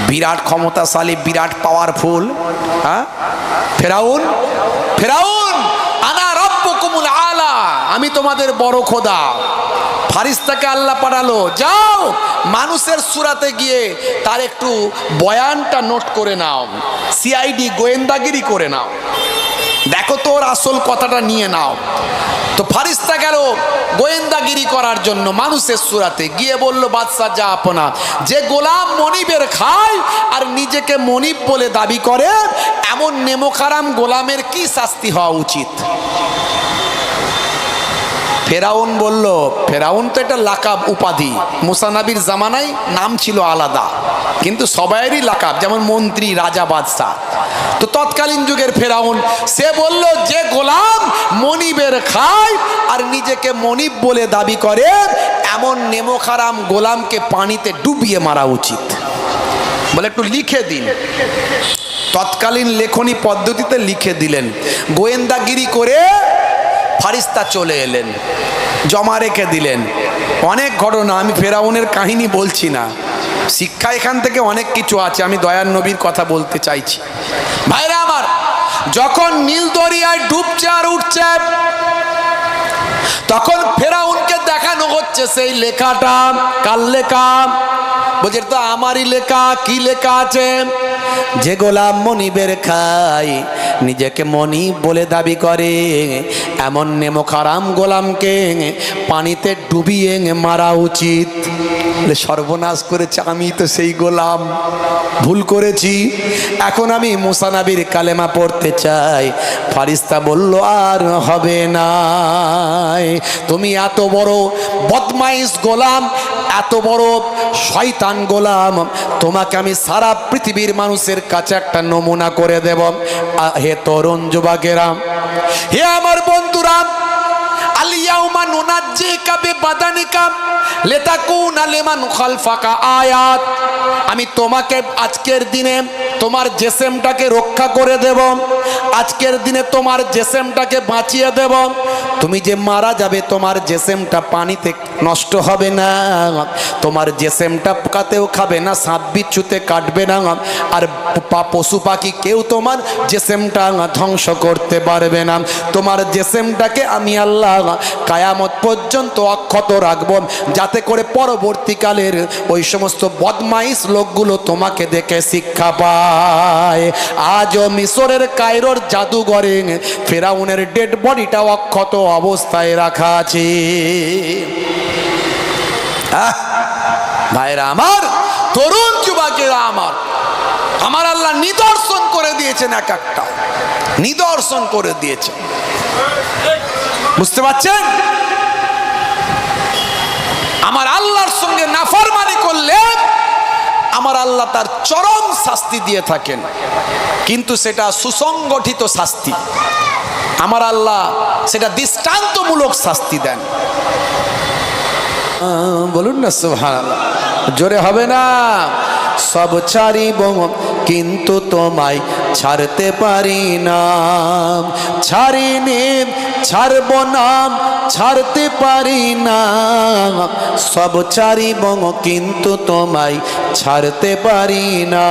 বিরাট ক্ষমতাশালী, বিরাট পাওয়ারফুল। হ্যাঁ, ফেরাউন, ফেরাউন আনা রাব্বুকুমুল আলা, আমি তোমাদের বড় খোদা। ফারিস্তাকে আল্লাহ পাঠালো, যাও মানুষের সুরাতে গিয়ে তার একটু বয়ানটা নোট করে নাও, সিআইডি গোয়েন্দাগিরি করে নাও, দেখো তোর আসল কথাটা নিয়ে নাও। তো ফারিস্তা গেল গোয়েন্দাগিরি করার জন্য মানুষের সুরাতে গিয়ে বলল, বাদশা যা আপনা, যে গোলাম মনিবের খায় আর নিজেকে মনিব বলে দাবি করে, এমন নেমোখারাম গোলামের কি শাস্তি হওয়া উচিত? ফেরাউন বলল, ফেরাউন তো এটা লাকাব, উপাধি। মুসা নবীর জামানায় নাম ছিল আলাদা, কিন্তু সবাইয়েরই লাকাব, যেমন মন্ত্রী, রাজা, বাদশা। তো তৎকালীন যুগের ফেরাউন সে বলল, যে গোলাম মনিবের খায় আর নিজেকে মনিব বলে দাবি করে, এমন নেমোখারাম গোলামকে পানিতে ডুবিয়ে মারা উচিত। বলে একটু লিখে দিন। তৎকালীন লেখনী পদ্ধতিতে লিখে দিলেন। গোয়েন্দাগিরি করে ফারিস্তা চলে এলেন, জমা রেখে দিলেন। অনেক ঘটনা, আমি ফেরাউনের কাহিনী বলছি না, শিক্ষা এখান থেকে অনেক কিছু আছে, আমি দয়ার নবীর কথা বলতে চাইছি। ভাইরা আমার, যখন নীল দরিয়ায় ডুবছে আর উঠছে, তখন ফেরাউনকে দেখানো হচ্ছে সেই লেখাটা। কার লেখা? বলছে তো আমারই লেখা। কি লেখা আছে? যে গোলাম মনিবের খায়, নিজেকে মনিব বলে দাবি করে, এমন নেমোখারাম গোলামকে পানিতে ডুবিয়ে মারা উচিত। সর্বনাশ করেছে, আমি তো সেই গোলাম, ভুল করেছি, এখন আমি মুসা নবীর কালেমা পড়তে চাই। ফারিস্তা বলল, আর হবে না, তুমি এত বড় বদমাইশ গোলাম, এত বড় শয়তান গোলাম, তোমাকে আমি সারা পৃথিবীর মানুষের কাছে একটা নমুনা করে দেব। হে তরুণ যুবকেরা, হে আমার বন্ধুরা, আলিয়াউমা নুনাজ্জিকা বিবাদানিকা লিতাকুনা লিমান খালফাকা আয়াত, আমি তোমাকে আজকের দিনে তোমার জিসমটাকে রক্ষা করে দেব, আজকের দিনে তোমার জিসমটাকে বাঁচিয়ে দেব। তুমি যে মারা যাবে, তোমার জিসমটা পানিতে নষ্ট হবে না, তোমার জিসমটা পোকাতেও খাবে না, সাপ বিচ্ছুতে কাটবে না, আর পশু পাখি কেউ তোমার জিসমটা ধ্বংস করতে পারবে না। তোমার জিসমটাকে আমি আল্লাহ কায়ামত পর্যন্ত অক্ষত রাখব, যাতে করে পরবর্তীকালের ওই সমস্ত বদমাইশ লোকগুলো তোমাকে দেখে শিক্ষা পায়। আজও মিশরের কায়রোর জাদুঘরে ফেরাউনের ডেড বডিটা অক্ষত অবস্থায় রাখা আছে। ভাইরা আমার, তরুণ যুবকেরা আমার, আমার আল্লাহ নিদর্শন করে দিয়েছেন, এক একটা নিদর্শন করে দিয়েছেন। বুঝতে পারছেন? আমার আল্লাহর সঙ্গে নাফরমানি করলে আমার আল্লাহ তার চরম শাস্তি দিয়ে থাকেন, কিন্তু সেটা সুসংগঠিত শাস্তি। আমার আল্লাহ সেটা দৃষ্টান্তমূলক শাস্তি দেন। বলুন না সুবহানাল্লাহ, জোরে হবে না? সব ছাড়িব কিন্তু তোমায় ছাড়তে পারি না, ছাড়িনি ছাড়ব না, ছাড়তে পারি না, সব ছাড়িব কিন্তু তোমায় ছাড়তে পারি না।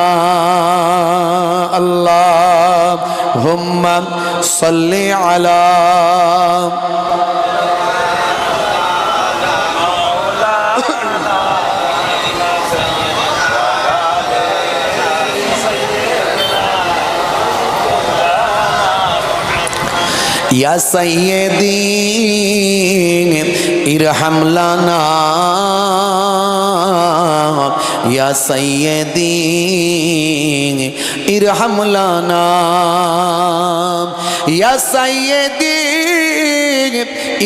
আল্লাহুম্মা সাল্লি আলা या सय्यदी इरहम लना, या सय्यदी इरहम लना, या सय्यदी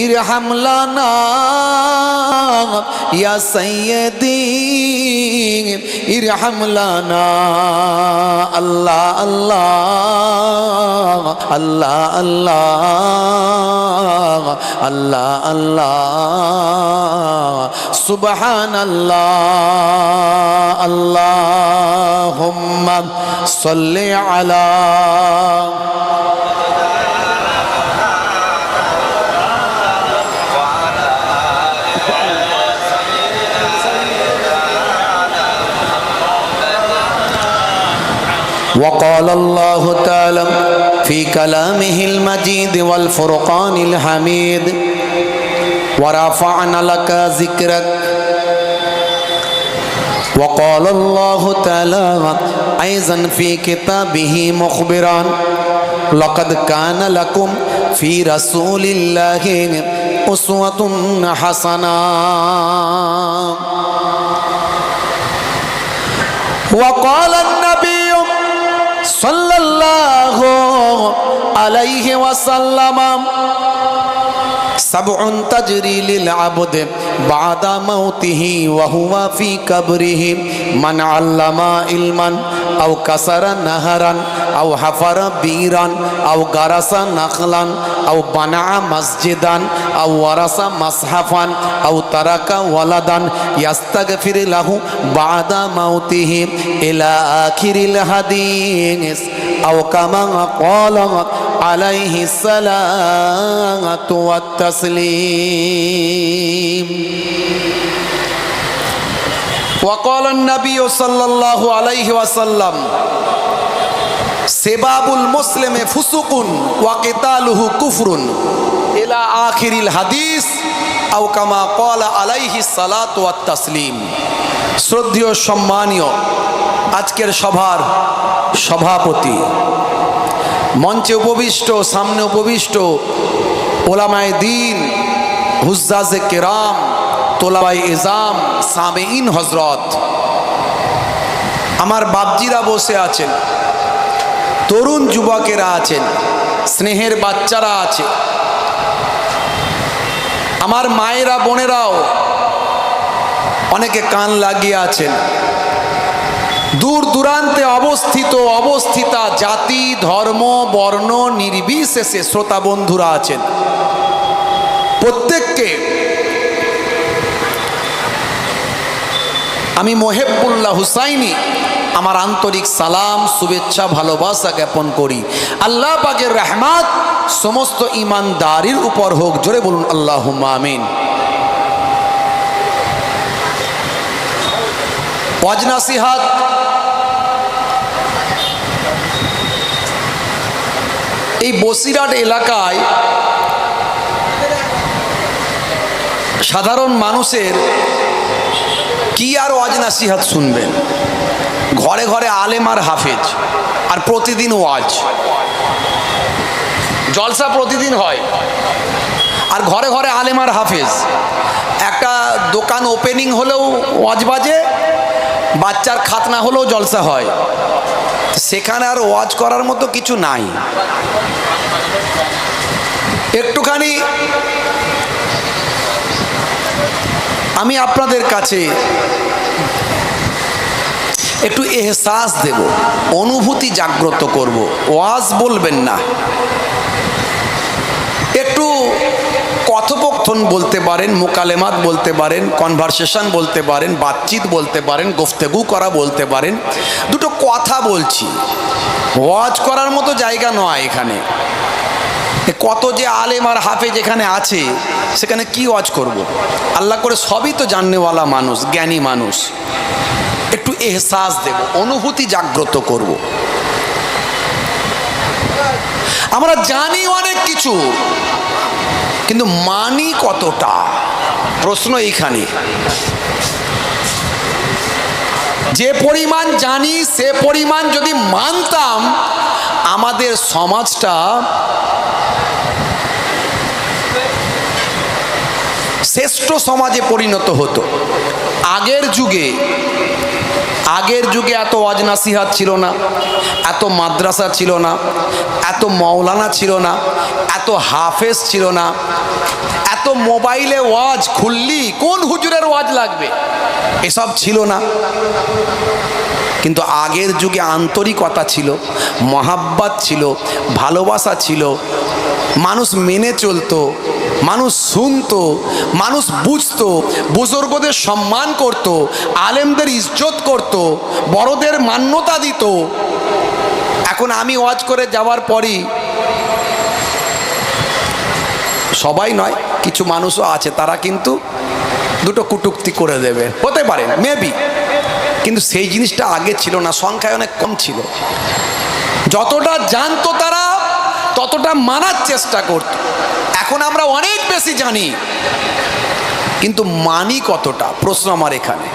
इरहम लना, या सय्यदी इरहम लना। अल्लाह अल्लाह अल्लाह अल्लाह अल्लाह अल्लाह सुबहान अल्लाह। अल्लाहुम्मा सल्लि अला وقال الله تعالى في كلامه المجيد والفرقان الحميد ورفعنا لك ذكرك وقال الله تعالى أيضا في كتابه مخبرا لقد كان لكم في رسول الله أسوة حسنة وقال النبي صلى الله عليه وسلم سبع تجري للعبد بعد موته وهو في قبره من علم علما أو كسر نهرا أو حفر بيرا أو غرس نخلا أو بنى مسجدا أو ورث مصحفا أو ترك ولدا يستغفر له بعد موته إلى آخر الحديث أو كما قال عليه الصلاة والتسليم وقال النبي صلى الله عليه وسلم سباب المسلم فسوق وقتاله كفر إلى آخر الحديث أو كما قال عليه الصلاة والتسليم শ্রদ্ধেয় সম্মানীয় আজকের সভার সভাপতি, মঞ্চে উপবিষ্ট, সামনে উপবিষ্ট ওলামায়ে দ্বীন, হুজ্জাজে কেরাম, তোলাবায়ে ইজাম, সামেইন হযরত, আমার বাপজিরা বসে আছেন, তরুণ যুবকেরা আছেন, স্নেহের বাচ্চারা আছে, আমার মায়েরা বোনেরাও অনেকে কান লাগিয়ে আছেন, দূর দূরান্তে অবস্থিতা জাতি ধর্ম বর্ণ নির্বিশেষে শ্রোতা বন্ধুরা আছেন, প্রত্যেককে আমি মোহেব্বুল্লাহ হুসাইনি আমার আন্তরিক সালাম, শুভেচ্ছা, ভালোবাসা জ্ঞাপন করি। আল্লাহ পাকের রহমত সমস্ত ঈমানদারির উপর হোক, জোরে বলুন আল্লাহুম্মা আমিন। ওয়াজ নাসিহাত এই বসিরহাট এলাকায় সাধারণ মানুষের কি আর ওয়াজ নাসিহাত শুনবেন, ঘরে ঘরে আলেম আর হাফেজ, আর প্রতিদিন ওয়াজ জলসা প্রতিদিন হয়, আর ঘরে ঘরে আলেম আর হাফেজ। একটা দোকান ওপেনিং হলেও ওয়াজ বাজে, বাচ্চার খাতনা হলেও জলসা হয়, সেখানে আর ওয়াজ করার মতো কিছু নাই। একটুখানি আমি আপনাদের কাছে একটু এহসাস দেব, অনুভূতি জাগ্রত করব। ওয়াজ বলবেন না, একটু কথোপকথন বলতে পারেন, মোকালেমাত বলতে পারেন, কনভারসেশন বলতে পারেন, বাতচিত বলতে পারেন, গুফতেগু করা বলতে পারেন। দুটো কথা বলছি, ওয়াজ করার মতো জায়গা নয় এখানে। কত যে আলেম আর হাফেজ এখানে আছে, সেখানে কি ওয়াজ করব? আল্লাহ করে সবই তো জাননেওয়ালা মানুষ, জ্ঞানী মানুষ। একটু এহসাস দেব, অনুভূতি জাগ্রত করব। আমরা জানি অনেক কিছু, কিন্তু মানি কতটা, প্রশ্ন এইখানে। যে পরিমাণ জানি সে পরিমাণ যদি মানতাম, আমাদের সমাজটা শ্রেষ্ঠ সমাজে পরিণত হতো। আগের যুগে এত ওয়াজ নাসিহাত ছিল না, এত মাদ্রাসা ছিল না, এত মাওলানা ছিল না, এত হাফেজ ছিল না, এত মোবাইলে ওয়াজ খুললি কোন হুজুরের ওয়াজ লাগবে, এসব ছিল না। কিন্তু আগের যুগে আন্তরিকতা ছিল, মহাব্বত ছিল, ভালোবাসা ছিল, মানুষ মেনে চলতো, মানুষ শুনতো, মানুষ বুঝতো, বুজুর্গদের সম্মান করত, আলেমদের ইজ্জত করত, বড়দের মান্যতা দিত। এখন আমি ওয়াজ করে যাওয়ার পরই, সবাই নয়, কিছু মানুষও আছে তারা কিন্তু দুটো কুটুক্তি করে দেবে, হতে পারে মেবি, কিন্তু সেই জিনিসটা আগে ছিল না, সংখ্যায় অনেক কম ছিল। যতটা জানতো তারা ততটা মানার চেষ্টা করত। এখন আমরা অনেক বেশি জানি, কিন্তু মানি কতটা, প্রশ্ন আমার এখানে।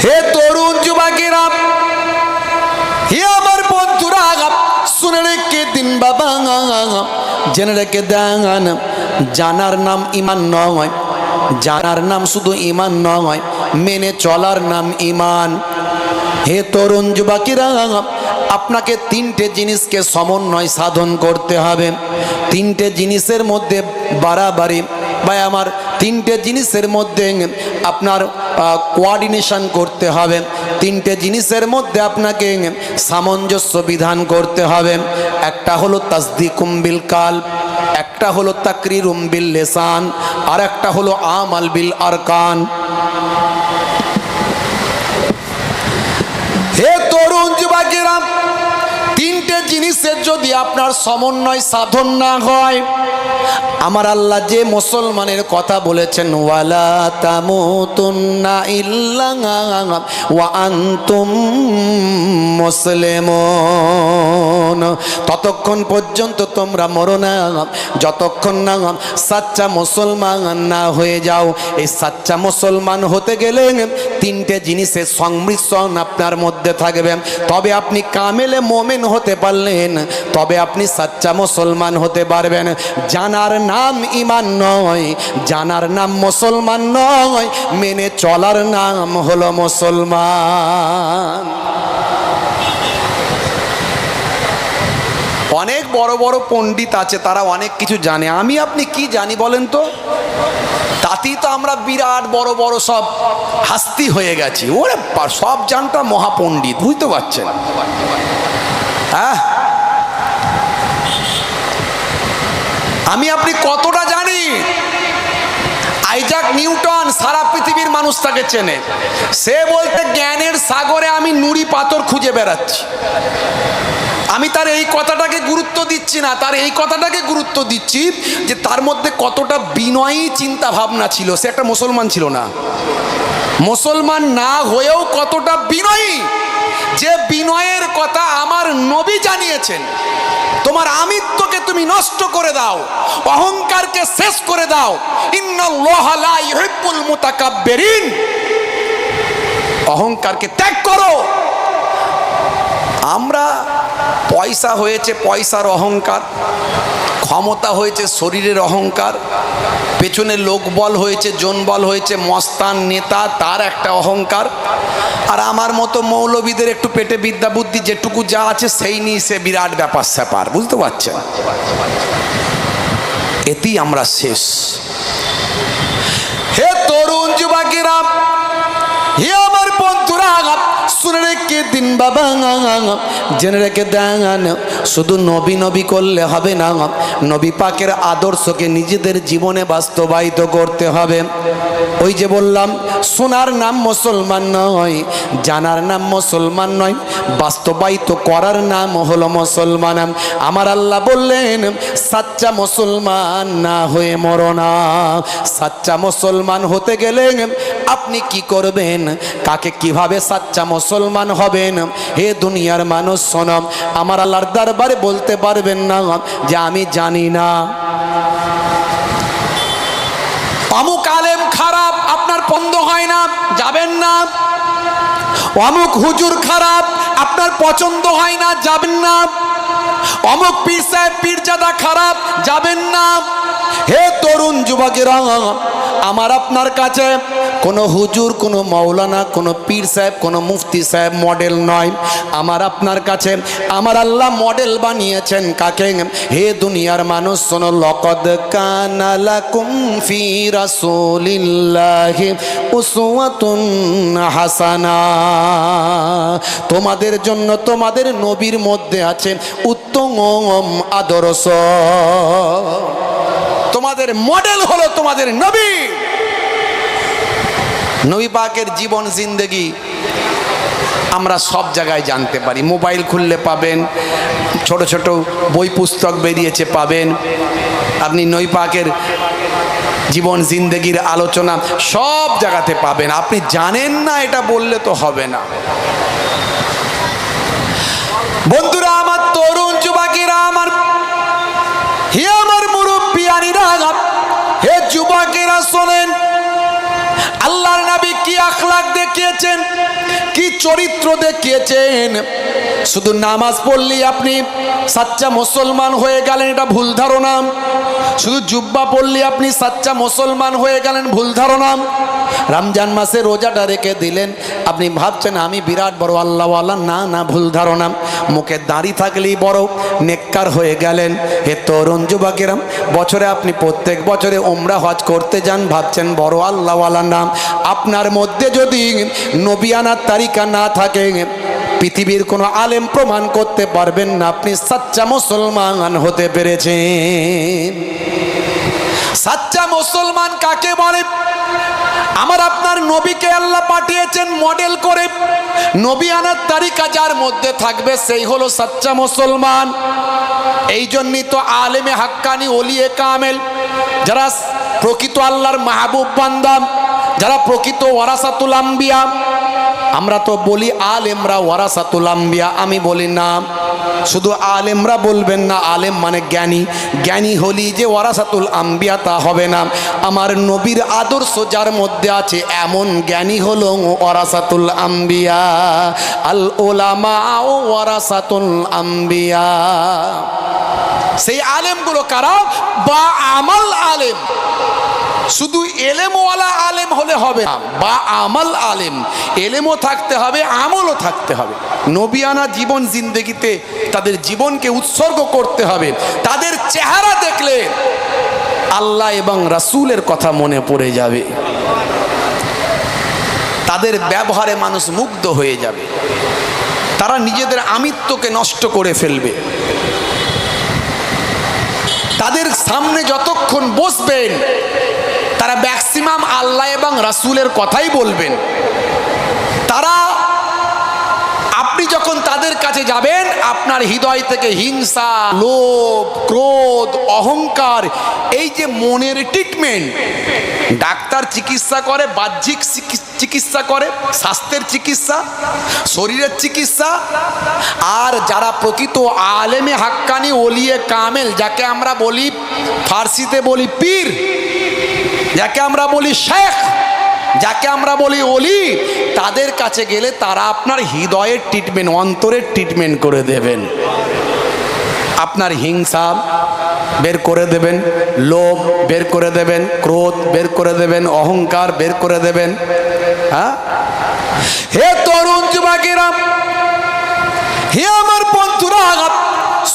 হে তরুণ যুবকেরা, হে আমার বন্ধুরা, শুনে রেখে দিন বাবা, জেনে রেখে দেন, জানার নাম ঈমান নয়, জানার নাম শুধু ঈমান নয়, মেনে চলার নাম ঈমান। হে তরুণ যুবকেরা, আপনাকে তিনটে জিনিসকে সমন্বয় সাধন করতে হবে। তিনটে জিনিসের মধ্যে বাড়াবাড়ি, ভাই আমার, তিনটে জিনিসের মধ্যে আপনার কোঅর্ডিনেশন করতে হবে। তিনটে জিনিসের মধ্যে আপনাকে সামঞ্জস্য বিধান করতে হবে। একটা হলো তাসদিকুম বিল কালব, একটা হলো তাকরিরুম বিল লিসান, আর একটা হলো আমাল বিল আরকান। হে তরুণ যুবকেরা, তিনটে জিনিসের যদি আপনার সমন্বয় সাধন না হয়, আমার আল্লাহ যে মুসলমানের কথা বলেছেন, ওয়ালা তামুতুন্না ইল্লা ওয়া আনতুম মুসলিমুন, ততক্ষণ পর্যন্ত তোমরা মরো না যতক্ষণ না সাচ্চা মুসলমান না হয়ে যাও। এই সাচ্চা মুসলমান হতে গেলে তিনটে জিনিসের সংমিশ্রণ আপনার মধ্যে থাকবে, তবে আপনি কামেলে মোমেন হতে পারলেন, তবে আপনি সাচ্চা মুসলমান হতে পারবেন। জানার নাম ঈমান নয়, জানার নাম মুসলমান নয়, মেনে চলার নাম হলো মুসলমান। অনেক বড় বড় পণ্ডিত আছে, তারা অনেক কিছু জানে, আমি আপনি কি জানি বলেন তো? তাতেই তো আমরা বিরাট বড় বড় সব হাস্তি হয়ে গেছি। ওরে সব জানতা মহাপণ্ডিত, বুঝতে পারছেন? হ্যাঁ, আমি আপনি কতটা জানি? আইজাক নিউটন সারা পৃথিবীর মানুষ তাকে চেনে। সে বলতে জ্ঞানের সাগরে আমি নুড়ি পাথর খুঁজে বেড়াচ্ছি। আমি তার এই কথাটাকে গুরুত্ব দিচ্ছি না, তার এই কথাটাকে গুরুত্ব দিচ্ছি যে তার মধ্যে কতটা বিনয়ী চিন্তা ভাবনা ছিল। সে একটা মুসলমান ছিল না, মুসলমান না হয়েও কতটা বিনয়ী, যে বিনয়ের কথা আমার নবী জানিয়েছেন। তোমার আমিত্বকে তুমি নষ্ট করে দাও, অহংকারকে শেষ করে দাও। ইন্নাল্লাহা লা ইউহিব্বুল মুতাকাব্বিরিন, অহংকারকে ত্যাগ করো। আমরা পয়সা হয়েছে পয়সার অহংকার, ক্ষমতা হয়েছে শরীরের অহংকার, পেছনে লোকবল হয়েছে, জনবল হয়েছে, মস্তান নেতা তার একটা অহংকার, আর আমার মতো মৌলবীদের একটু পেটে বিদ্যা বুদ্ধি যেটুকু যা আছে সেই নিয়ে সে বিরাট ব্যাপার স্যাপার, বুঝতে পারছেন? এতেই আমরা শেষ। হে তরুণ যুবকেরা, হে আমার বন্ধুরা, শুনে রেখে দিন বাবা, জেনে রেখে দেন, শুধু নবী নবী করলে হবে না, নবী পাকের আদর্শকে নিজেদের জীবনে বাস্তবায়িত করতে হবে। ওই যে বললাম, শোনার নাম মুসলমান নয়, জানার নাম মুসলমান নয়, বাস্তবায়িত করার নাম হলো মুসলমান। আমার আল্লাহ বললেন, সাচ্চা মুসলমান না হয়ে মরো না। সাচ্চা মুসলমান হতে গেলে আপনি কি করবেন, কাকে কিভাবে সাচ্চা মুসলমান হবেন? হে দুনিয়ার মানুষ শোনো, আমার আল্লাহর দরবারে বলতে পারবেন না যে আমি জানি না। অমুক আলেম খারাপ, আপনার পছন্দ হয় না, যাবেন না। অমুক হুজুর খারাপ, আপনার পছন্দ হয় না, যাবেন না। অমুক পীর সাহেব পীরজাদা খারাপ, যাবেন না। হে তরুণ যুবকেরা, আমার আপনার কাছে কোনো হুজুর, কোনো মৌলানা, কোনো পীর সাহেব, কোনো মুফতি সাহেব মডেল নয়। আমার আপনার কাছে আমার আল্লাহ মডেল বানিয়েছেন কাকে? হে দুনিয়ার মানুষ শোনো, লাকাদ কানা লাকুম ফি রাসূলিল্লাহি উসওয়াতুন হাসানা, তোমাদের জন্য তোমাদের নবীর মধ্যে আছে উত্তম আদর্শ। তোমাদের মডেল হলো তোমাদের নবী। নবী পাকের জীবন জিন্দেগি আমরা সব জায়গায় জানতে পারি। মোবাইল খুললে পাবেন, ছোট ছোট বই পুস্তক বেরিয়েছে পাবেন। আপনি নবী পাকের জীবন জিন্দেগির আলোচনা সব জায়গাতে পাবেন। আপনি জানেন না এটা বললে তো হবে না। বন্ধুরা আমার, তরুণ যুবকেরা আমার, হে আমার মুরব্বিয়ানিরা, হে যুবকেরা শোনেন, আল্লাহর নবী কি আখলাক দেখিয়েছেন, কি চরিত্র দেখিয়েছেন। শুধু নামাজ পড়লেই আপনি সাচ্চা মুসলমান হয়ে গেলেন, এটা ভুল ধারণা। শুধু জুব্বা পড়লে আপনি সাচ্চা মুসলমান হয়ে গেলেন, ভুল ধারণা। রমজান মাসে রোজাটা রেখে দিলেন, আপনি ভাবছেন আমি বিরাট বড় আল্লাহওয়ালা। না না, ভুল ধারণা। মুখে দাড়ি থাকলেই বড় নেককার হয়ে গেলেন। হে তরুণ যুবকেরা, বছরে আপনি প্রত্যেক বছরে উমরা হজ করতে যান, ভাবছেন বড় আল্লাহওয়ালা নাম। আপনার মধ্যে যদি নবিয়ানার তালিকা না থাকে, পৃথিবীর কোনো আলেম প্রমাণ করতে পারবেন না আপনি সাচ্চা মুসলমান হতে পেরেছেন। সাচ্চা মুসলমান কাকে বলে? আমার আপনার নবীকে আল্লাহ পাঠিয়েছেন মডেল করে। নবী আনার তালিকা যার মধ্যে থাকবে সেই হলো সাচ্চা মুসলমান। এই জন্যই তো আলেমে হাক্কানি, ওলিয়ে কামেল, যারা প্রকৃত আল্লাহর মাহবুব বান্দা, যারা প্রকৃত ওয়ারাসাতুল আম্বিয়া, আমরা তো বলি আলেমরা ওয়ারাসাতুল আম্বিয়া। আমি বলি না, শুধু আলেমরা বলবেন না, আলেম মানে জ্ঞানী। জ্ঞানী হলি যে ওয়ারাসাতুল আম্বিয়া তা হবে না। আমার নবীর আদর্শ যার মধ্যে আছে এমন জ্ঞানী হলো ওয়ারাসাতুল আম্বিয়া। আল উলামা ওয়ারাসাতুল আম্বিয়া। সেই আলেমগুলো কারা? বা আমাল আলেম। শুধু এলেমওয়ালা আলেম হলে হবে না, বা আমাল আলেম। এলেমও থাকতে হবে, আমলও থাকতে হবে। নবিয়ানা জীবন জিন্দেগিতে তাদের জীবনকে উৎসর্গ করতে হবে। তাদের চেহারা দেখলে আল্লাহ এবং রাসূলের কথা মনে পড়ে যাবে। তাদের ব্যবহারে মানুষ মুগ্ধ হয়ে যাবে। তারা নিজেদের আমিত্বকে নষ্ট করে ফেলবে। তাদের সামনে যতক্ষণ বসবেন তারা ম্যাক্সিমাম আল্লাহ এবং রাসূলের কথাই বলবেন। তারা, আপনি যখন তাদের কাছে যাবেন, আপনার হৃদয় থেকে হিংসা, লোভ, ক্রোধ, অহংকার, এই যে মনের ট্রিটমেন্ট, ডাক্তার চিকিৎসা করে, বাহ্যিক চিকিৎসা করে, স্বাস্থ্যের চিকিৎসা, শরীরের চিকিৎসা। আর যারা প্রকৃত আলেমে হাক্কানি, ওলিয়ে কামেল, যাকে আমরা বলি ফার্সিতে বলি পীর, যাকে আমরা বলি শেখ, যাকে আমরা বলি ওলি, তাদের কাছে গেলে তারা আপনার হৃদয়ের ট্রিটমেন্ট, অন্তরের ট্রিটমেন্ট করে দেবেন। আপনার হিংসা বের করে দেবেন, লোভ বের করে দেবেন, ক্রোধ বের করে দেবেন, অহংকার বের করে দেবেন। হ্যাঁ, হে তরুণ যুবকেরা, হে আমার বন্ধুরা,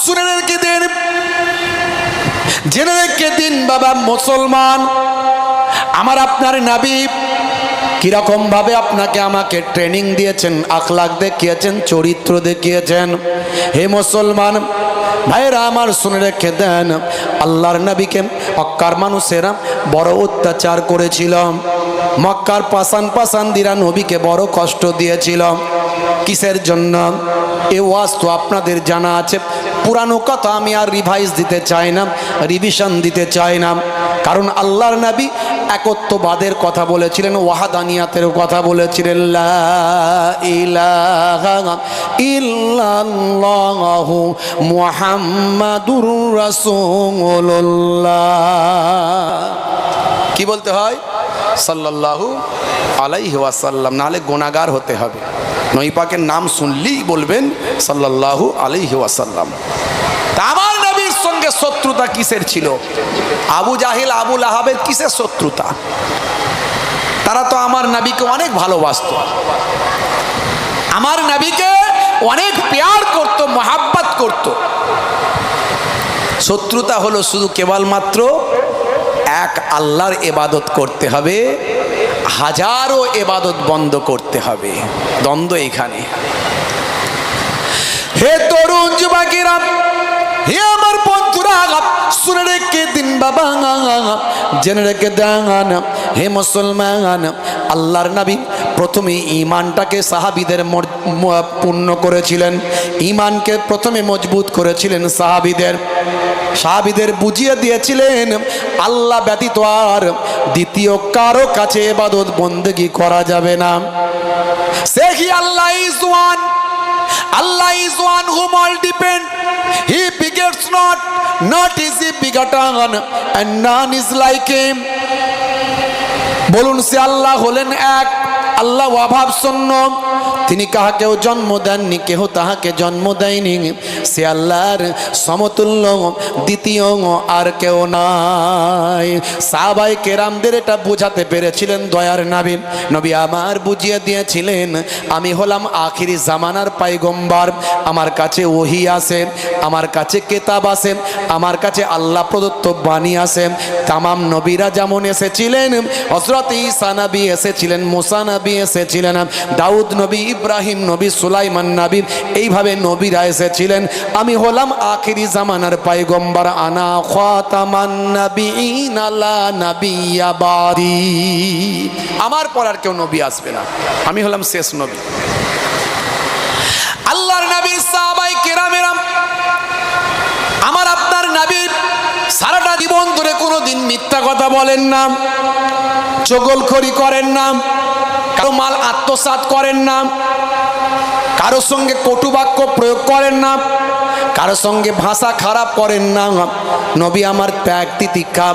শুনে রেখে দিন, জেনে রেখে দিন বাবা মুসলমান, আমার আপনার নবী কিরকম ভাবে আপনাকে আমাকে ট্রেনিং দিয়েছেন, আখলাক দেখিয়েছেন, চরিত্র দেখিয়েছেন। হে মুসলমান ভাইরা আমার, শুনে রেখে দেন, আল্লাহর নবীকে মক্কার মানুষেরা বড় অত্যাচার করেছিল। মক্কার পাষাণদিরা নবীকে বড় কষ্ট দিয়েছিল। কিসের জন্য? এ ওয়াজ তো আপনাদের জানা আছে। পুরানো কথা আমি আর রিভাইজ দিতে চাই না, রিভিশন দিতে চাই না। কারণ আল্লাহর নবী একত্ববাদের কথা বলেছিলেন, ওয়াহাদানিয়াতের কথা বলেছিলেন। লা ইলাহা ইল্লাল্লাহু মুহাম্মাদুর রাসূলুল্লাহ। কি বলতে হয়? সাল্লাল্লাহু আলাইহি ওয়াসাল্লাম, নাহলে গুনাহগার হতে হবে। নবী পাকের নাম শুনলেই বলবেন সাল্লাল্লাহু আলাইহি ওয়াসাল্লাম। তা আমার নবীর সঙ্গে শত্রুতা কিসের ছিল? আবু জাহিল, আবু লাহাবের কিসের শত্রুতা? তারা তো আমার নবীকে অনেক ভালোবাসত, আমার নবীকে অনেক প্যার করত, মহাব্বত করত। শত্রুতা হলো শুধু কেবলমাত্র এক আল্লাহর ইবাদত করতে হবে, হাজারো ইবাদত বন্ধ করতে হবে। দ্বন্দ্ব এখানে। হে তরুণ যুবকেরা, হে আমার বন্ধুরা, শুনে রেখে দিন বাবা, জেনে রেখে দেন, হে মুসলমান, আল্লাহর নবী প্রথমে ঈমানটাকে সাহাবীদের পূর্ণ করেছিলেন, ঈমানকে প্রথমে মজবুত করেছিলেন সাহাবীদের বুঝিয়ে দিয়েছিলেন আল্লাহ ব্যতীত আর দ্বিতীয় কারো কাছে ইবাদত বন্দেগী করা যাবে না। সেই Allah is one, Allah is one whom all depend. He begets not, not is he begotten, and none is like him. বলুন সে আল্লাহ হলেন এক, আল্লাহ অভাব শূন্য, তিনি কাহাকেও জন্ম দেননি, কেহ তাহাকে জন্ম দেয়নি, সে আল্লাহর সমতুল্য দ্বিতীয় আর কেউ নাই। সাহাবায়ে কেরামদের এটা বোঝাতে পেরেছিলেন দয়ার নবী আমার বুঝিয়ে দিয়েছিলেন আমি হলাম আখিরি জামানার পয়গম্বর, আমার কাছে ওহী আছে, আমার কাছে কিতাব আছে, আমার কাছে আল্লাহ প্রদত্ত বাণী আছে। তামাম নবীরা যেমন এসেছিলেন, হযরত ঈসা নবী এসেছিলেন, মুসা নবী এসেছিলেন, দাউদ নবী, ইব্রাহিম নবী, সুলাইমান নবী, এইভাবে নবীরা এসেছিলেন। আমি হলাম আখিরি জামানার পয়গম্বর, আনা খাতামান নবিয়িন লা নবিয়্যা বাদি, আমার পর আর কেউ নবী আসবে না, আমি হলাম শেষ নবী। আল্লাহর নবী সাহাবায়ে কেরামেরা, আমার আপনার নবী সারাটা জীবন ধরে কোনোদিন মিথ্যা কথা বলেন না, চগলখড়ি করেন না, কারো মাল আত্মসাৎ করেন না, কারো সঙ্গে কটু বাক্য প্রয়োগ করেন না, কারো সঙ্গে ভাষা খারাপ করেন না। নবী আমার ত্যাগ তিতিক্ষা,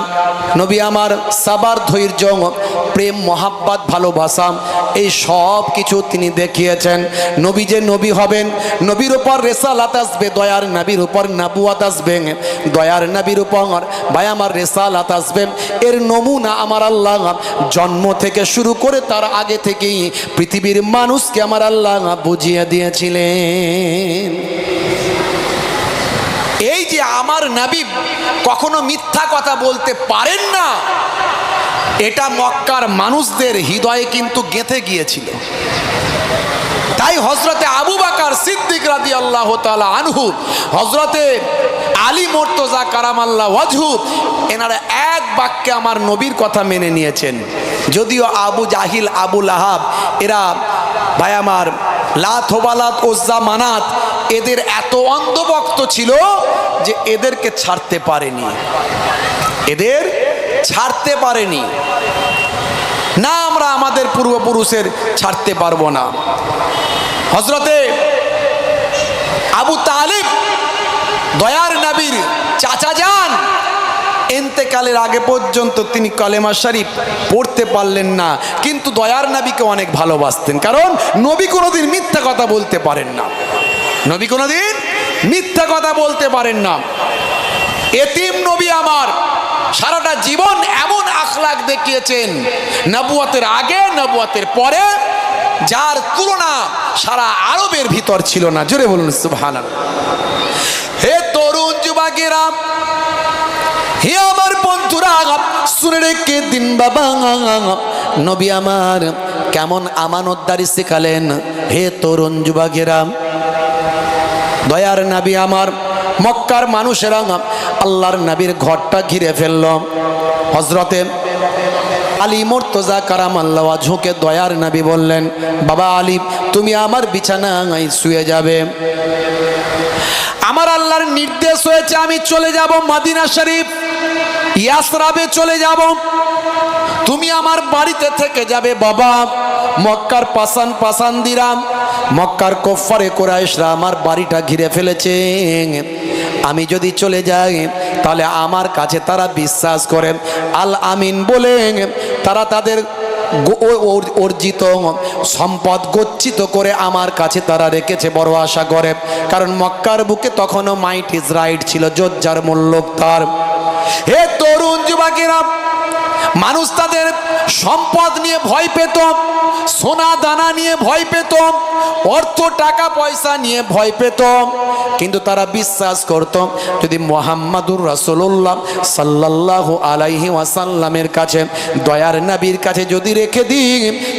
নবী আমার সাবার, ধৈর্য, প্রেম, মহাব্বত, ভালোবাসা, এই সব কিছু তিনি দেখিয়েছেন। নবী যে নবী হবেন, নবীর উপর রেসালাত আসবে, দয়ার নবীর উপর নবুয়ত আসবে, দয়ার নবীর উপর ভাই আমার রেসালাত আসবে, এর নমুনা আমার আল্লাহ জন্ম থেকে শুরু করে তার আগে থেকেই পৃথিবীর মানুষকে আমার আল্লাহ বুঝিয়ে দিয়েছিলেন। এই যে আমার নবী কখনো মিথ্যা কথা বলতে পারেন না, এটা মক্কার মানুষদের হৃদয়ে কিন্তু গেঁথে গিয়েছিল। তাই হযরতে আবু বকর সিদ্দিক রাদিয়াল্লাহু তাআলা আনহু, হযরতে আলী মুর্তজা কারামাল্লাহু ওয়াজহু, এনারা এক বাক্যে আমার নবীর কথা মেনে নিয়েছেন। যদিও আবু জাহিল, আবু লাহাব, এরা ভাই আমার লাত, হুবালাত, উজ্জা, মানাত, এদের এত অন্ধভক্ত ছিল যে এদেরকে ছাড়তে পারেনি, এদের ছাড়তে পারেনি না, আমরা আমাদের পূর্বপুরুষের ছাড়তে পারবো না। হযরতে আবু তালিব দয়ার নবীর চাচা যান, ইন্তেকালের আগে পর্যন্ত তিনি কালেমা শরীফ পড়তে পারলেন না, কিন্তু দয়ার নবীকে অনেক ভালোবাসতেন, কারণ নবী কোনোদিন মিথ্যা কথা বলতে পারেন না, নবী কোনোদিন মিথ্যা কথা বলতে পারেন না। এতিম নবী আমার সারাটা জীবন এমন আখলাক দেখিয়েছেন, নবুয়তের আগে নবুয়তের পরে, যার তুলনা সারা আরবের ভিতর ছিল না। জোরে বলুন সুবহানাল্লাহ। হে তরুণ যুবকেরা, হে আমার বন্ধুরা, শুনে রেখে দিন বাবা, নবী আমার কেমন আমানতদারি শেখালেন। হে তরুণ যুবকেরা, দয়ার নবী আমার, মক্কার মানুষেরা আল্লাহর নবীর ঘরটা ঘিরে ফেলল। হযরতে আলী মুর্তজা কারামাল্লাহু ওয়াজহুকে দয়ার নবী বললেন, বাবা আলী, তুমি আমার বিছানায় শুয়ে যাবে। আমার আল্লাহর নির্দেশ হয়েছে আমি চলে যাব মদিনা শরীফ, ইয়াসরাবে চলে যাব, তুমি আমার বাড়িতে থেকে যাবে বাবা। মক্কার পাসান্দিরা, মক্কার কুফারে কুরাইশরা আমার বাড়িটা ঘিরে ফেলেছে, আমি যদি চলে যাই তাহলে আমার কাছে তারা বিশ্বাস করে আল আমিন বলে তারা তাদের অর্জিত সম্পদ গচ্ছিত করে আমার কাছে তারা রেখেছে, বড় আশা করে, কারণ মক্কার বুকে তখনও মাইট ইজ রাইট ছিল, যোজ্জার মূল্য তার। হে তরুণ যুবকেরা, মানুষ তাদের সম্পদ নিয়ে ভয় পেত, সোনা দানা নিয়ে ভয় পেত, অর্থ টাকা পয়সা নিয়ে ভয় পেত, কিন্তু তারা বিশ্বাস করত যদি মুহাম্মাদুর রাসূলুল্লাহ সাল্লাল্লাহু আলাইহি ওয়াসাল্লামের কাছে, দয়ার নবীর কাছে যদি রেখে দিই,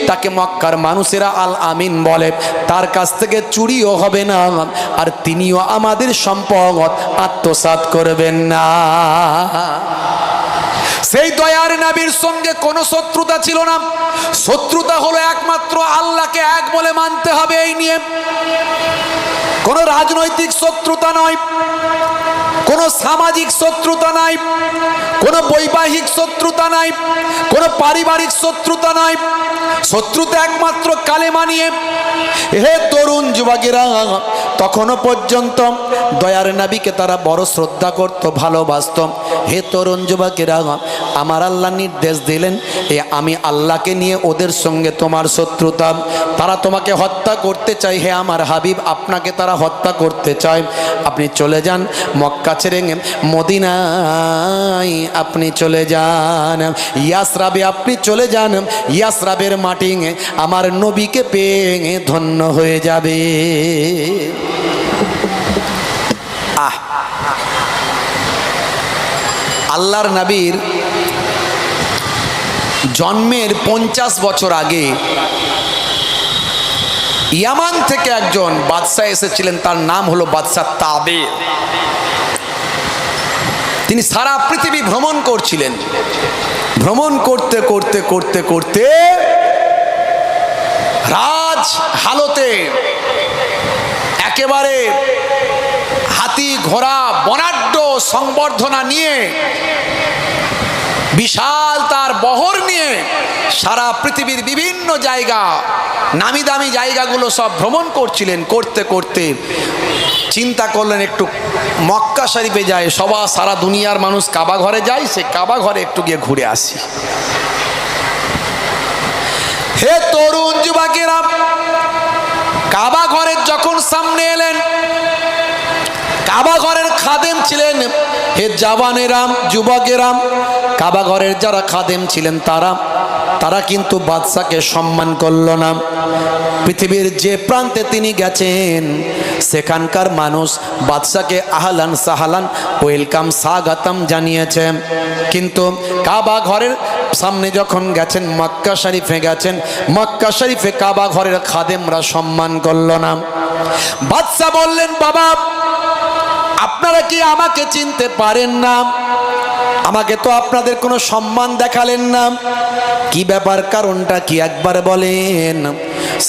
তাকে মক্কার মানুষেরা আল আমিন বলে, তার কাছ থেকে চুরিও হবে না, আর তিনিও আমাদের সম্পদ আত্মসাৎ করবেন না। সেই দয়ার নবীর সঙ্গে কোনো শত্রুতা ছিল না। শত্রুতা হলো একমাত্র আল্লাহকে এক বলে মানতে হবে, এই নিয়ে কোনো রাজনৈতিক শত্রুতা নয়, কোনো সামাজিক শত্রুতা নাই, কোনো বৈবাহিক শত্রুতা নাই, কোনো পারিবারিক শত্রুতা নাই। শত্রুতা একমাত্র কালেমা নিয়ে। হে তরুণ যুবকেরা, তখনও পর্যন্ত দয়ার নবীকে তারা বড় শ্রদ্ধা করত, ভালোবাসত। হে তরুণ যুবকেরা, আমার আল্লাহ নির্দেশ দিলেন, আমি আল্লাহকে নিয়ে ওদের সঙ্গে তোমার শত্রুতা, তারা তোমাকে হত্যা করতে চায়। হে আমার হাবিব, আপনাকে তারা হত্যা করতে চায়, আপনি চলে যান মক্কা ছেড়ে মদিনায় আপনি চলে যান, ইয়াসরাবে আপনি চলে যান। ইয়াসরাবের মাটি আমার নবীকে পেয়ে ধন্য হয়ে যাবে। আল্লাহর নবীর জন্মের 50 বছর আগে ইয়ামান থেকে একজন বাদশাহ এসেছিলেন, তার নাম হলো বাদশাহ তাবের। তিনি সারা পৃথিবী ভ্রমণ করছিলেন। ভ্রমণ করতে করতে করতে করতে রাজ হালতে একেবারে হাতি ঘোড়া বনাঢ্য সংবর্ধনা নিয়ে, বিশাল তার বহর নিয়ে সারা পৃথিবীর বিভিন্ন জায়গা, নামি দামি জায়গাগুলো সব ভ্রমণ করছিলেন। করতে করতে চিন্তা করলেন একটু মক্কা শরীফে যায়, সারা দুনিয়ার মানুষ কাবা ঘরে যায়, সে কাবা ঘরে একটু গিয়ে ঘুরে আসি। হে তরুণ যুবকেরা, কাবা ঘরের যখন সামনে এলেন, কাবা ঘরের খাদেম ছিলেন। হে জওয়ানেরাম, যুবকেরাম, কাবা ঘরের যারা খাদেম ছিলেন তারা কিন্তু বাদশাকে সম্মান করল না। পৃথিবীর যে প্রান্তে তিনি গেছেন সেখানকার মানুষ বাদশাকে আহলান সাহালান ওয়েলকাম স্বাগতম জানিয়েছে, কিন্তু কাবা ঘরের সামনে যখন গেছেন, মক্কা শরীফে গেছেন, মক্কা শরীফে কাবা ঘরের খাদেমরা সম্মান করল না। বাদশা বললেন, বাবা আপনারা কি আমাকে চিনতে পারেন না? আমাকে তো আপনাদের কোনো সম্মান দেখালেন না, কি ব্যাপার, কারণটা কি একবার বলেন।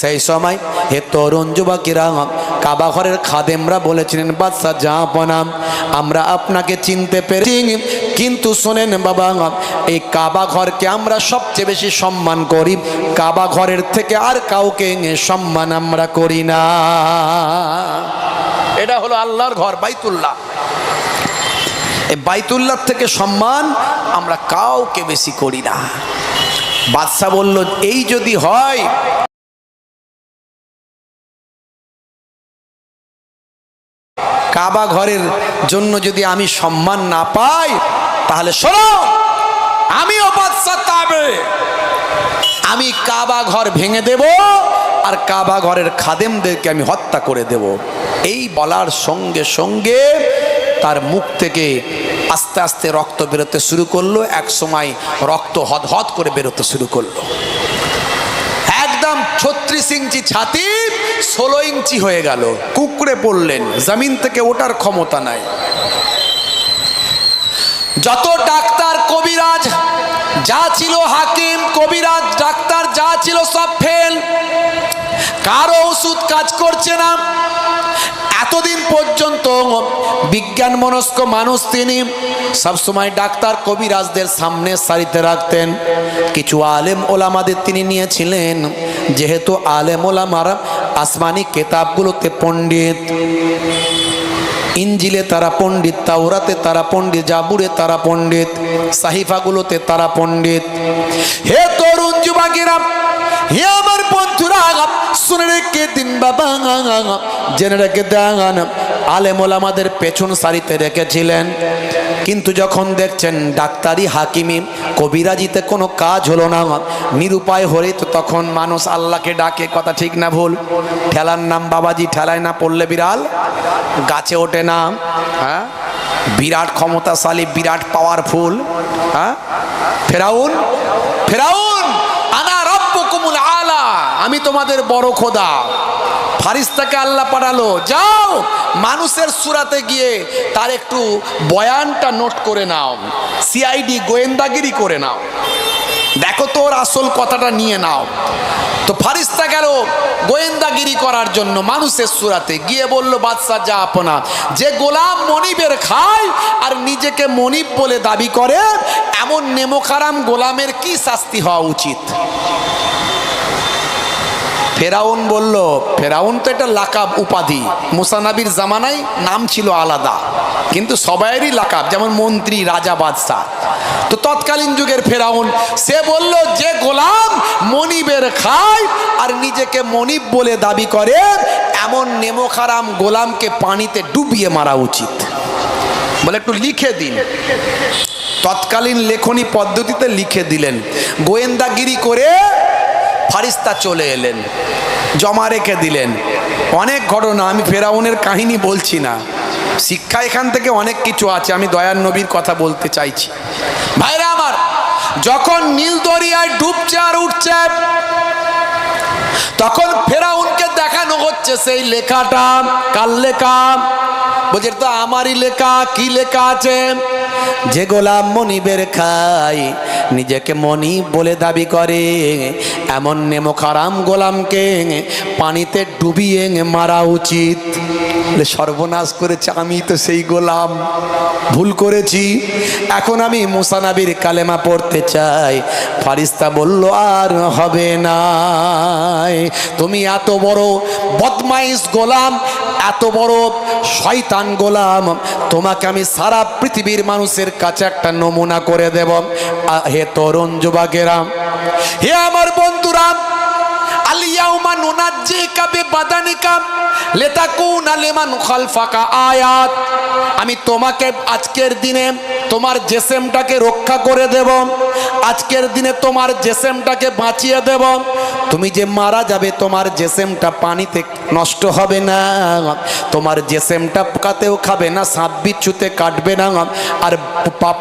সেই সময় হে তরুণ যুবকেরা, কাবা ঘরের খাদেমরা বলেছিলেন, বাদশা জাহাপনা, আমরা আপনাকে চিনতে পেরেছি, কিন্তু শোনেন বাবা, এই কাবা ঘরকে আমরা সবচেয়ে বেশি সম্মান করি, কাবা ঘরের থেকে আর কাউকে সম্মান আমরা করি না। এটা হলো আল্লাহর ঘর বাইতুল্লাহ। এই বাইতুল্লাহ থেকে সম্মান আমরা কাউকে বেশি করি না। বাদশা বলল, এই যদি হয়, কাবা ঘরের জন্য যদি আমি সম্মান না পাই, তাহলে শোনো, আমিও বাদশা তাবে, আমি কাবা ঘর ভেঙে দেব আর কাবা ঘরের খাদেমদেরকে আমি হত্যা করে দেব। এই বলার সঙ্গে সঙ্গে তার মুখ থেকে আস্তে আস্তে রক্ত বেরোতে শুরু করলো। এক সময় রক্ত হদহদ করে বেরোতে শুরু করলো। একদম 36 ইঞ্চি ছাতি 16 ইঞ্চি হয়ে গেল, কুঁকড়ে পড়লেন, জমিন থেকে ওঠার ক্ষমতা নাই। যত ডাক্তার কবিরাজ যা ছিল, হাকিম কবিরাজ ডাক্তার যা ছিল, সব ফেল, কারো ওষুধ কাজ করছে না। এতদিন পর্যন্ত বিজ্ঞান মনস্ক মানুষ তিনি, সবসময় ডাক্তার কবিরাজদের সামনে সারিতে রাখতেন। কিছু আলেম ওলামাদের তিনি নিয়েছিলেন, যেহেতু আলেম ওলামারা আসমানি কেতাবগুলোতে পণ্ডিত, ইঞ্জিলে তারা পণ্ডিত, তাওরাতে তারা পণ্ডিত, জাবুরে তারা পণ্ডিত, সাহিফাগুলোতে তারা পণ্ডিত। হে তরুণ যুবকেরা, হে আমার বন্ধুরা, শুনে রেখে দিন বাবা, জেনে রেখে দেন, আলেম ওলামাদের পেছন সারিতে রেখেছিলেন, কিন্তু যখন দেখছেন ডাক্তারি হাকিমি কবিরাজিতে কোনো কাজ হলো না, নিরুপায় হলে তো তখন মানুষ আল্লাহকে ডাকে, কথা ঠিক না ভুল? ঠেলার নাম বাবাজি, ঠেলায় না পড়লে বিড়াল গাছে ওঠে না। হ্যাঁ, বিরাট ক্ষমতাশালী, বিরাট পাওয়ারফুল। হ্যাঁ, ফেরাউন, ফেরাউন আনা রব্বুকুমুল আলা, আমি তোমাদের বড় খোদা। ফারিস্তাকে আল্লাহ পাঠালো, যাও মানুষের সুরাতে গিয়ে তার একটু বয়ানটা নোট করে নাও। সিআইডি গোয়েন্দাগিরি করে নাও, দেখো তোর আসল কথাটা নিয়ে নাও। তো ফারিস্তা গেল গোয়েন্দাগিরি করার জন্য মানুষের সুরাতে, গিয়ে বলল বাদশা যা আপনা, যে গোলাম মনিবের খায় আর নিজেকে মনিব বলে দাবি করে, এমন নেমোখারাম গোলামের কি শাস্তি হওয়া উচিত? ফেরাউন বলল, ফেরাউন তো এটা লাকাব উপাধি, মুসা নবীর জামানায় নাম ছিল আলাদা, কিন্তু সবাইয়েরই লাকাব, যেমন মন্ত্রী, রাজা, বাদশাহ। তো তৎকালীন যুগের ফেরাউন সে বলল, যে গোলাম মনিবের খায় আর নিজেকে মনিব বলে দাবি করে, এমন নেমোখারাম গোলামকে পানিতে ডুবিয়ে মারা উচিত। বলে একটু লিখে দিন। তৎকালীন লেখনী পদ্ধতিতে লিখে দিলেন। গোয়েন্দাগিরি করে ফারিস্তা চলে এলেন, জমা রেখে দিলেন। অনেক ঘটনা, আমি ফেরাউনের কাহিনী বলছি না, শিক্ষা এখান থেকে অনেক কিছু আছে, আমি দয়ার নবীর কথা বলতে চাইছি। ভাইরা আমার, যখন নীল দরিয়ায় ডুবছে আর উঠছে, তখন ফেরাউনকে দেখানো হচ্ছে সেই লেখাটা। কার লেখা? বলছে তো আমারই লেখা। কি লেখা আছে? যে গোলাম মনিবের খায়, নিজেকে মনিব বলে দাবি করে, এমন নেমোখারাম গোলামকে পানিতে ডুবিয়ে মারা উচিত। সর্বনাশ করেছে, আমি তো সেই গোলাম, ভুল করেছি, এখন আমি মুসা নবীর কালেমা পড়তে চাই। ফারিস্তা বলল, আর হবে না, তুমি এত বড় বদমাইশ গোলাম, এত বড় শয়তান গোলাম, তোমাকে আমি সারা পৃথিবীর মানুষের কাছে একটা নমুনা করে দেব। হে তরুণ যুবকেরা, হে আমার বন্ধুরা, আলিয়াউমা নুনাজ্জিকা বিবাদানিকা লিতাকুনা লিমান খালফাকা আয়াত, আমি তোমাকে আজকের দিনে তোমার জিসমটাকে রক্ষা করে দেব, আজকের দিনে তোমার জিসমটাকে বাঁচিয়ে দেব। তুমি যে মারা যাবে, তোমার জিসমটা পানিতে নষ্ট হবে না, তোমার জিসমটা পোকাতেও খাবে না, সাপ বিচ্ছুতে কাটবে না, আর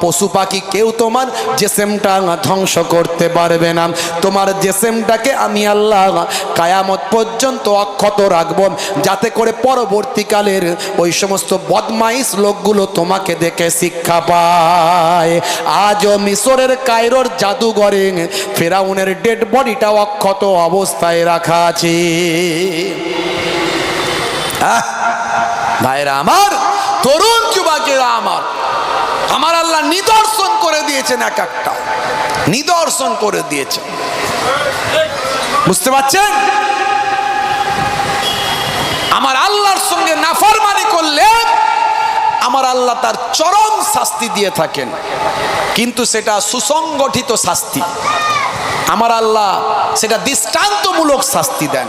পশু পাখি কেউ তোমার জিসমটা ধ্বংস করতে পারবে না। তোমার জিসমটাকে আমি আল্লাহ কায়ামত পর্যন্ত অক্ষত রাখবো, যাতে করে পরবর্তীকালের ওই সমস্ত বদমাইশ লোকগুলো তোমাকে দেখে শিক্ষা পায়। আজও মিশরের কায়রোর জাদুঘরে ফেরাউনের ডেড বডিটা অক্ষত অবস্থায় রাখা আছে। ভাইরা আমার, তরুণ যুবকেরা আমার, আমার আল্লাহ নিদর্শন করে দিয়েছেন, এক একটা নিদর্শন করে দিয়েছেন। বুঝতে পারছেন? আমার আল্লাহর সঙ্গে নাফরমানি করলে আমার আল্লাহ তার চরম শাস্তি দিয়ে থাকেন, কিন্তু সেটা সুসংগঠিত শাস্তি। আমার আল্লাহ সেটা দৃষ্টান্তমূলক শাস্তি দেন।